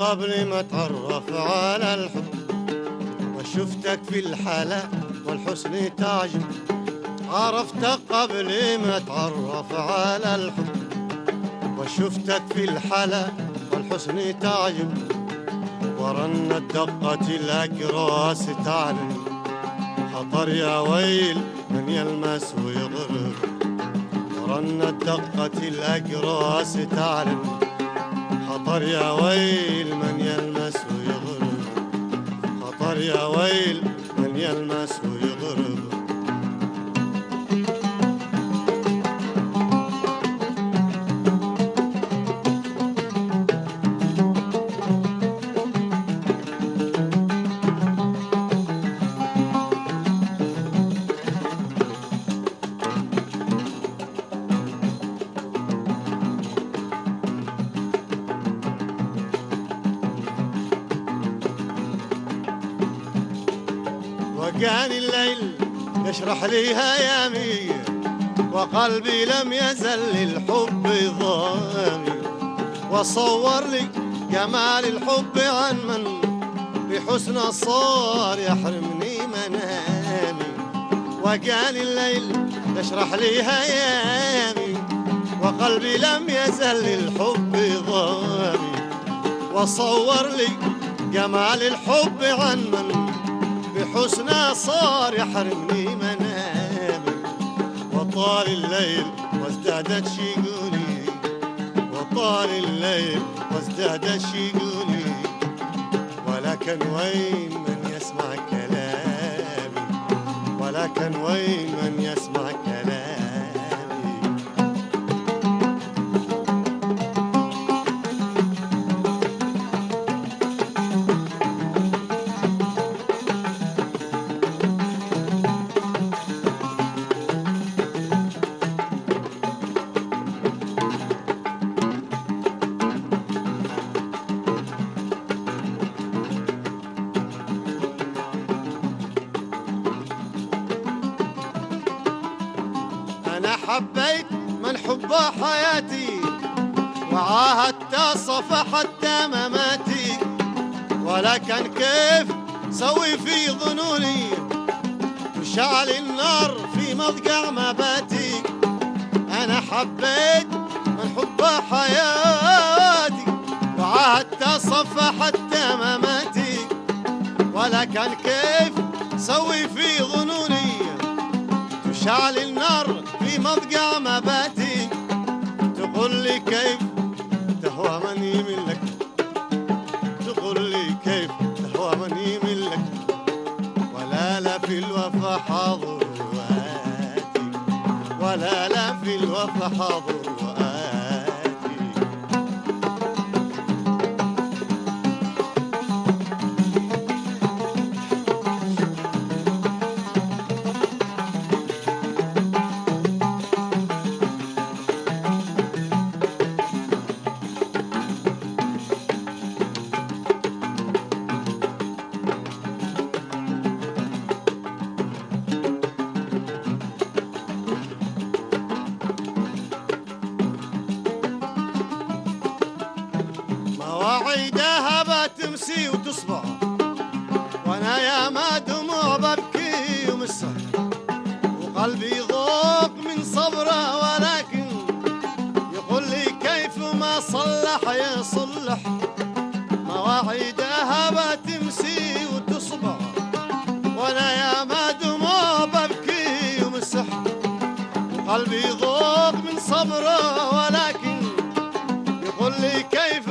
قبل ما اتعرف على الحب، وشفتك في الحلا والحسن تعجب. عرفتك قبل ما اتعرف على الحب، وشفتك في الحلا والحسن تعجب. ورنت دقة الأجراس تعلن، خطر يا ويل من يلمس ويغرب. ورنت دقة الأجراس تعلن، خطر يا ويل من يلمس ويغرب. خطر يا ويل من يلمس ويغرب. وكان الليل يشرح لي هيامي، وقلبي لم يزل للحب ضامي. وصور لي جمال الحب عن من بحسن صار يحرمني منامي. وكان الليل يشرح لي هيامي، وقلبي لم يزل للحب ضامي. وصور لي جمال الحب عن من بحسنه صار يحرمني منامي. وطال الليل وازدادت شيقوني، وطال الليل وازدادت شيقوني. ولكن وين من يسمع كلامي، ولكن وين من يسمع كلامي. أنا حبيت من حبه حياتي، وعاهدت صفا حتى مماتي. ولكن كيف سوي في ظنوني، وشعل النار في مضجع مباتي. أنا حبيت من حبه حياتي، وعاهدت صفا حتى مماتي. ولكن كيف سوي في ظنوني، تشعل النار في مضجع مباتي. تقول لي كيف تهوى من يملك، تقول لي كيف تهوى من يملك. ولا لا في الوفا حاضر وآتي، ولا لا في الوفا حاضر وآتي. مواعيدها بتمسي وتصبح، وانا يا ما دموع ببكي ومسح. وقلبي ضوق من صبره، ولكن يقول لي كيف ما صلح يصلح. مواعيدها بتمسي وتصبح، وانا يا ما دموع ببكي ومسح. وقلبي ضوق من صبره، ولكن يقول لي كيف